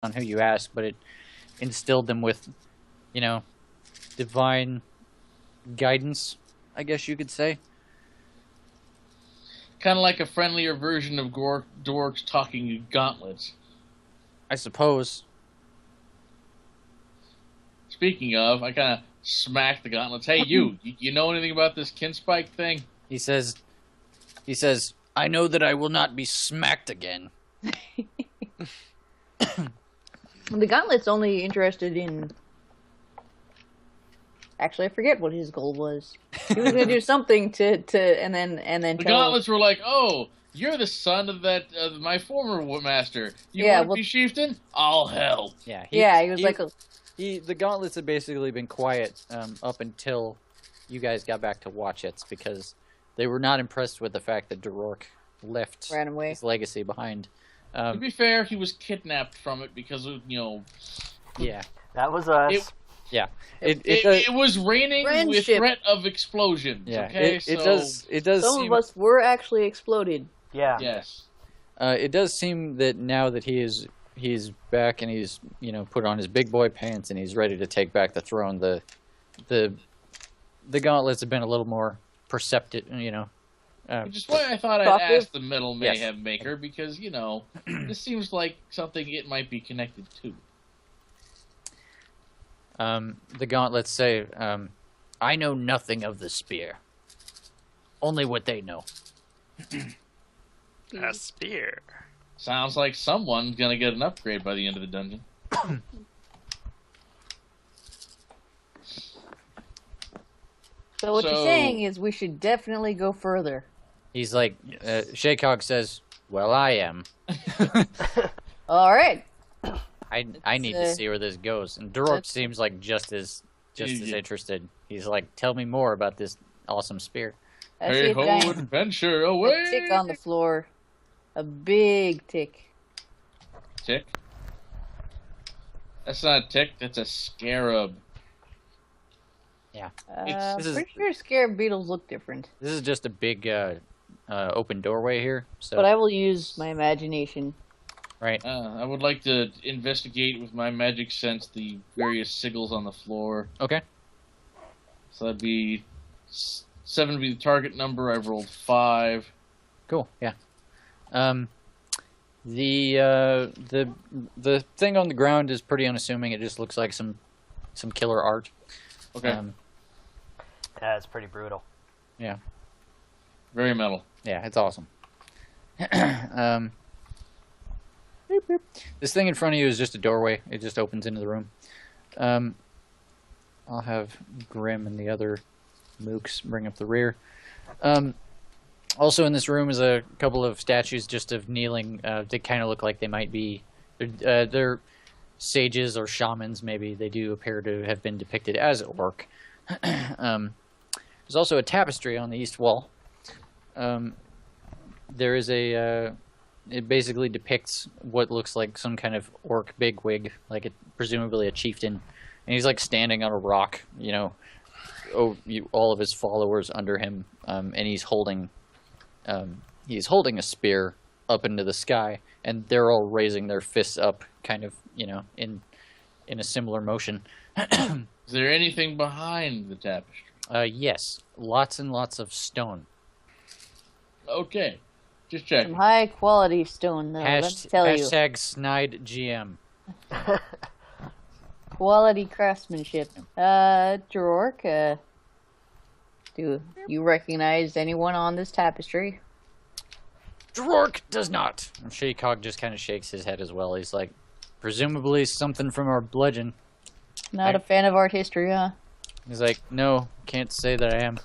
on who you ask, but it instilled them with, you know, divine guidance, I guess you could say. Kind of like a friendlier version of Dork's talking gauntlets. I suppose. Speaking of, I kind of smacked the gauntlets. Hey, you know anything about this Kinspike thing? He says, I know that I will not be smacked again. The Gauntlet's only interested in. Actually, I forget what his goal was. He was going to do something and then The tell. gauntlets were like, "Oh, you're the son of my former master. You Yeah, want to be chieftain? I'll help." Yeah, he was like, the gauntlets have basically been quiet up until you guys got back to Watchets because they were not impressed with the fact that Durork left ran away. his legacy behind. To be fair, he was kidnapped from it because of Yeah, That was us. It was raining with Friendship. threat of explosions. yeah. Okay, It does some seem of us were actually exploded. Yeah. Yes. it does seem that now that he's back and he's put on his big boy pants and he's ready to take back the throne, the gauntlets have been a little more perceptive, Which is why I thought I'd Talkative? ask the Metal Yes. Mayhem Maker, because, this seems like something it might be connected to. the gauntlets say, I know nothing of the spear. Only what they know. A spear. Sounds like someone's gonna get an upgrade by the end of the dungeon. So what So- you're saying is we should definitely go further. He's like, Yes. Shaycog says, well, I am. All right. I need to see where this goes. And Durok that's- seems like just as Yeah. interested. He's like, tell me more about this awesome spear. I see Hey a ho, giant adventure away! tick on the floor. A big tick. Tick? That's not a tick, that's a scarab. This is- Pretty sure scarab beetles look different. This is just a big open doorway here. So But I will use my imagination. right. I would like to investigate with my magic sense the various sigils on the floor. Okay. So that'd be 7 would be the target number. I've rolled 5. Cool. Yeah. The thing on the ground is pretty unassuming. It just looks like some killer art. Okay. Yeah, it's pretty brutal. Very metal. Yeah, it's awesome. Beep, beep. This thing in front of you is just a doorway. It just opens into the room. I'll have Grim and the other mooks bring up the rear. Also in this room is a couple of statues just of kneeling. They kind of look like they might be... They're sages or shamans, maybe. They do appear to have been depicted as orc. There's also a tapestry on the east wall. There is it basically depicts what looks like some kind of orc bigwig, like presumably a chieftain, and he's like standing on a rock, all of his followers under him, and he's holding a spear up into the sky, and they're all raising their fists up, kind of, in a similar motion. Is there anything behind the tapestry? Yes, lots and lots of stone. Okay. Just Some checking. high quality stone, though. Let me tell you. Hashtag snide GM. Quality craftsmanship. Jork, do you recognize anyone on this tapestry? Drork does not. And Shaycog just kind of shakes his head as well. He's like, presumably something from our legend. Not a fan of art history, huh? He's like, no, can't say that I am.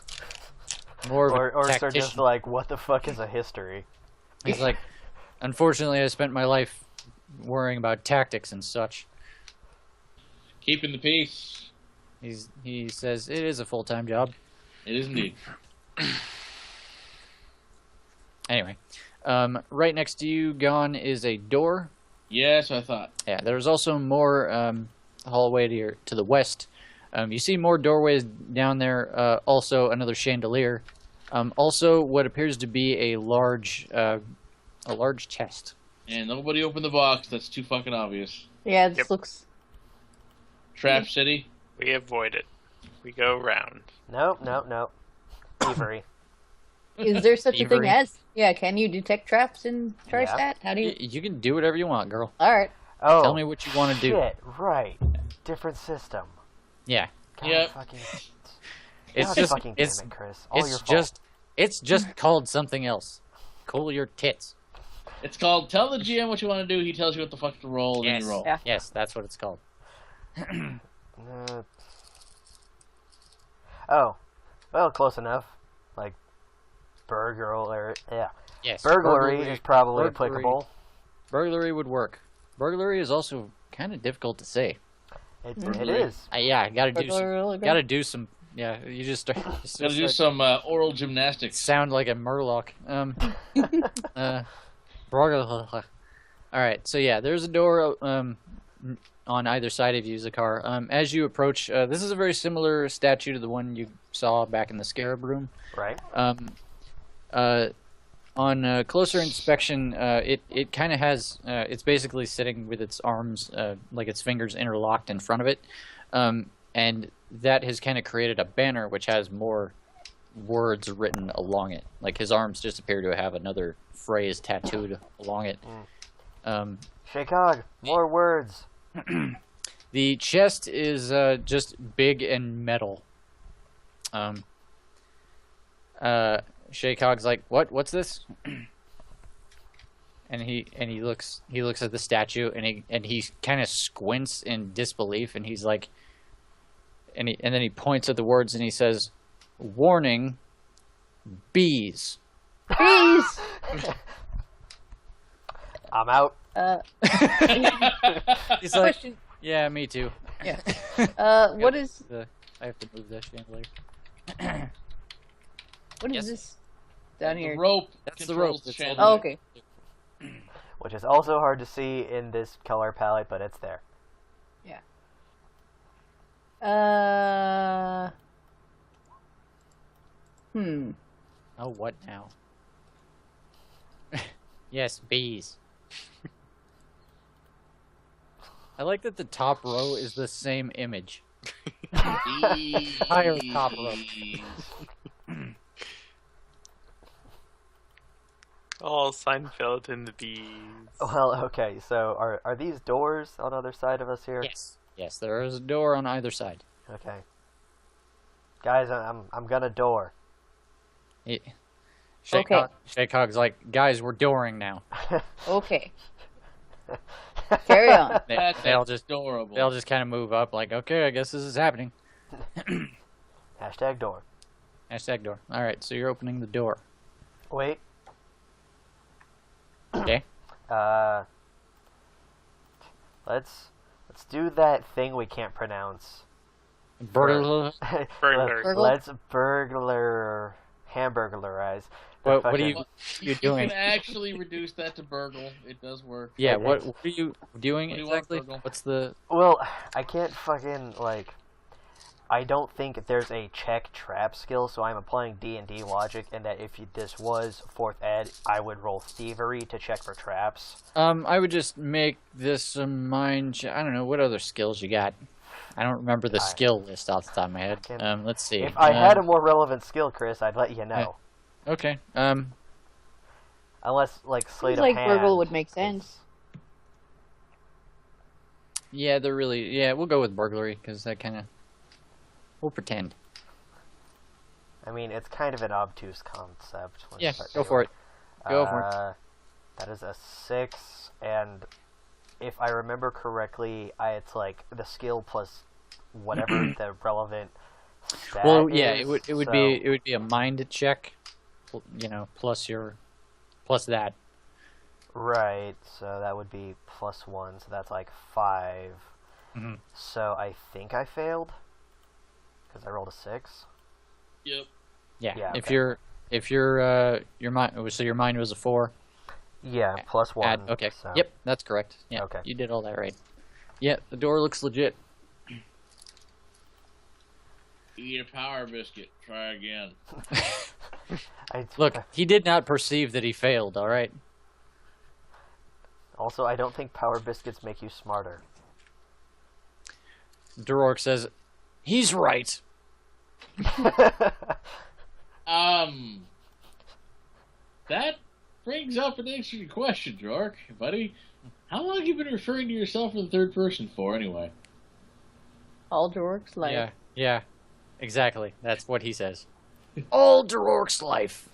More of Or a they're tactician. just like, what the fuck is a history? He's like, unfortunately, I spent my life worrying about tactics and such. Keeping the peace. He says it is a full-time job. It is indeed. Anyway, right next to you, Gon, is a door. Yes, I thought. Yeah, there's also more hallway to the west. You see more doorways down there. Also, another chandelier. Also, what appears to be a large chest. And nobody opened the box. That's too fucking obvious. Yeah, this Yep. looks. Trap City. We avoid it. We go round. Nope, nope, nope. Thievery. Is there such a thing Thievery. as? Yeah, can you detect traps in Yeah. Tristat? How do you? You can do whatever you want, girl. All right. Oh, Tell me what you want to do. shit, right. Different system. Yeah, God Yep. fucking... it's God just fucking damn it's it, Chris. All your it's fault. just it's just called something else. Cool your tits. It's called Tell the GM what you want to do. He tells you what the fuck to roll, and then you roll. Yeah. Yes, that's what it's called. Oh, well, close enough. Like, burglar, yeah. Yes, Burglary is probably burglary. applicable. Burglary would work. Burglary is also kind of difficult to say. It Burglary. is. Yeah, gotta do some. Burglary. Gotta do some. Yeah, you just start. Gotta do some oral gymnastics. Sound like a murloc. Burglary. All right, so yeah, there's a door on either side of you, Zakar. As you approach, this is a very similar statue to the one you saw back in the Scarab Room. Right. On closer inspection, it kind of has. It's basically sitting with its arms, like its fingers interlocked in front of it, and that has kind of created a banner which has more words written along it. Like his arms just appear to have another phrase tattooed along it. Shakog, more words. The chest is just big and metal. Shaycog's like, "What? What's this?" and he looks at the statue and he kind of squints in disbelief and he's like, and then he points at the words and he says, "Warning, bees." Bees. I'm out. He's like, Question. "Yeah, me too." Yeah. What is I have to move that chandelier. what is Yes. this down The here? rope. That's the controls rope. That's chandelier. Oh, okay. Which is also hard to see in this color palette, but it's there. Oh, what now? Yes, bees. I like that the top row is the same image. Higher top row. All Seinfeld and the bees. Well, okay, so are these doors on the other side of us here? Yes. Yes, there is a door on either side. Okay. Guys, I'm gonna door. Shaycog's like, "Guys, we're dooring now." Okay. Carry on. That's They'll just adorable. kind of move up like, "Okay, I guess this is happening." Hashtag door. Hashtag door. All right, so you're opening the door. Wait. Okay. Let's do that thing we can't pronounce. Burglar. Burglar. Let's hamburglarize. the What are fucking- you You doing? can actually reduce that to burgle. It does work. Yeah. It What is. are you doing What do you want, exactly? Virgil? What's the? Well, I can't fucking like. I don't think there's a check trap skill, so I'm applying D&D logic, and that if this was 4th ed, I would roll thievery to check for traps. I would just make this a mind. I don't know what other skills you got. I don't remember the skill list off the top of my head. Can- Let's see. If I had a more relevant skill, Chris, I'd let you know. Okay. Unless, like, Slate Seems of like Hand burgle would make is- sense. Yeah, they're really. Yeah, we'll go with burglary because that kind of. We'll pretend. I mean, it's kind of an obtuse concept. Yeah, go for it. Go for it. That is a 6, and if I remember correctly, it's like the skill plus whatever the relevant stat Well, yeah, is, it would so- be a mind check, plus that. Right, so that would be +1, so that's like 5. Mhm. So I think I failed because I rolled a 6. Yep. Yeah. Yeah, If okay. your mind, so your mind was a 4. Yeah, +1. Okay. So. Yep, that's correct. Yeah. Okay. You did all that right. Yeah, the door looks legit. Eat a power biscuit. Try again. Look, he did not perceive that he failed. All right. Also, I don't think power biscuits make you smarter. Durork says, "He's right." That brings up an interesting question, Jork, buddy. How long have you been referring to yourself in the third person for, anyway? All Dork's life. Yeah, exactly. That's what he says. All Durork's life.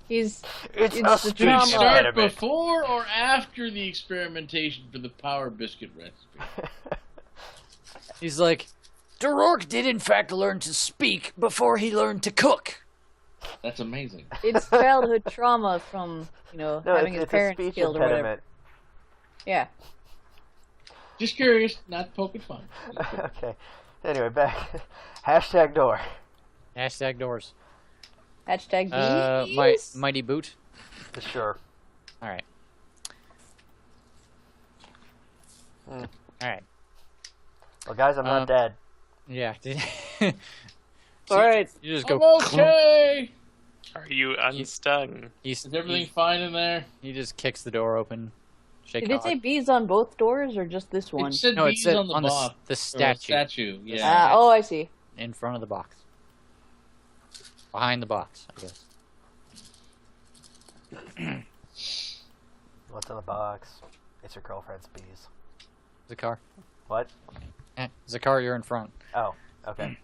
He's It's It's a the speech Did it trauma. start impediment. before or after the experimentation for the Power Biscuit recipe? He's like, Durork did in fact learn to speak before he learned to cook. That's amazing. it's childhood trauma from No, having his it's a parents speech killed or whatever. impediment. Yeah. Just curious, not poking fun. Okay. Anyway, back. Hashtag door. Hashtag doors. Hashtag Mighty Boot. Sure. All right. Hmm. All right. Well, guys, I'm not dead. Yeah. All right. You just go. I'm okay! Are you unstung? He's, Is everything fine in there? he just kicks the door open. Shake Did it say bees on both doors or just this one? It said No, it bees said on the on the, box. the Or statue statue, yeah. Oh, I see. in front of the box. Behind the box, I guess. What's in the box? It's your girlfriend's bees. Zakar. What? Zakar, you're in front. Oh, okay.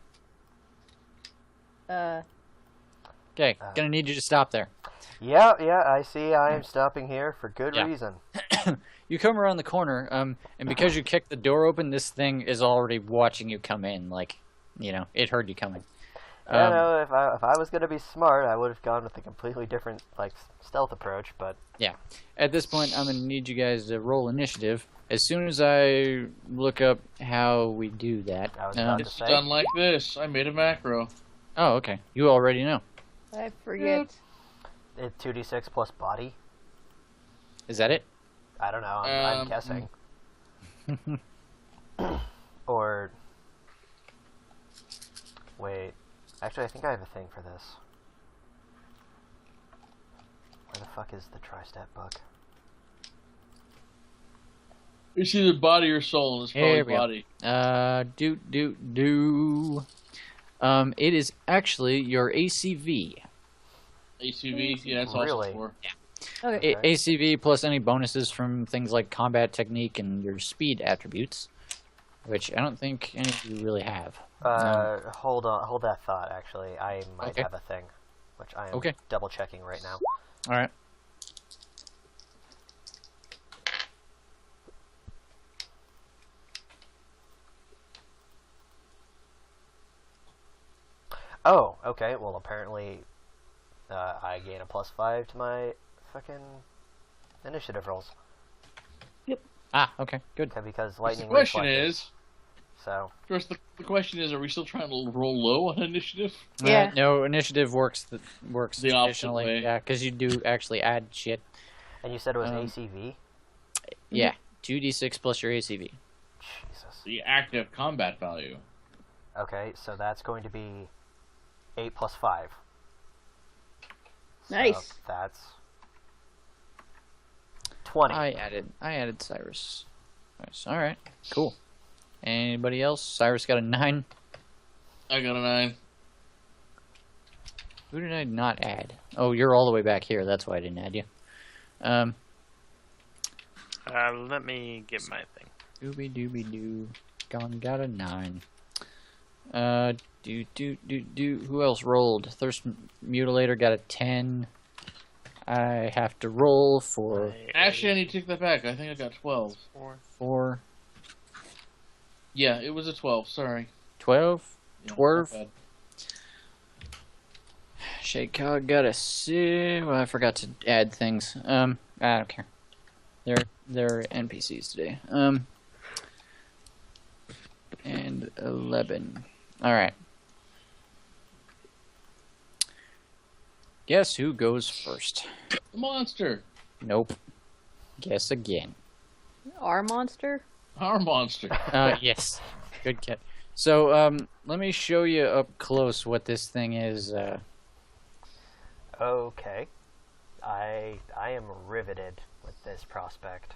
Okay, gonna need you to stop there. Yeah, I see. I am stopping here for good Yeah. reason. You come around the corner, and because you kicked the door open, this thing is already watching you come in. Like, it heard you coming. I know if I was gonna be smart, I would have gone with a completely different stealth approach. But Yeah. At this point, I'm gonna need you guys to roll initiative. As soon as I look up how we do that. I was about to It's say. done like this. I made a macro. Oh, okay. You already know. I forget. It's 2d6 plus body. Is that it? I don't know. I'm Um, guessing. Or wait. Actually, I think I have a thing for this. Where the fuck is the tri-stat book? It's either body or soul. It's probably Here we go. body. It is actually your ACV. ACV, yeah, that's Really? also 4. Okay. ACV plus any bonuses from things like combat technique and your speed attributes, which I don't think any of you really have. Hold on, hold that thought. Actually, I might Okay. have a thing, which I am Okay. double checking right now. All right. Oh, okay. Well, apparently, I gain a +5 to my fucking initiative rolls. Ah, okay, good. Okay, because The lightning. question reflexes. is, So first, the question is, are we still trying to roll low on initiative? Yeah. No, initiative works The opposite traditionally. way. Yeah, because you do actually add shit. and you said it was Um, ACV. Yeah, 2d6 plus your ACV. Jesus. The active combat value. Okay, so that's going to be 8 plus 5. Nice. So that's 20. I added Cyrus. Nice. All right, cool. Anybody else? Cyrus got a 9. I got a 9. Who did I not add? Oh, you're all the way back here. That's why I didn't add you. Let me get my thing. Dooby dooby doo. Got a 9. Who else rolled? Thirst Mutilator got a 10. I have to roll for Actually, I need to take that back. I think I got 12. 4, Yeah, it was a 12. Sorry. 12. Yeah, Twerv. not bad. Shaycog got a 6. Well, I forgot to add things. I don't care. They're NPCs today. And 11. All right. Guess who goes first? The monster. Nope. Guess again. Our monster? Our monster. Yes. Good catch. So, let me show you up close what this thing is. Okay. I am riveted with this prospect.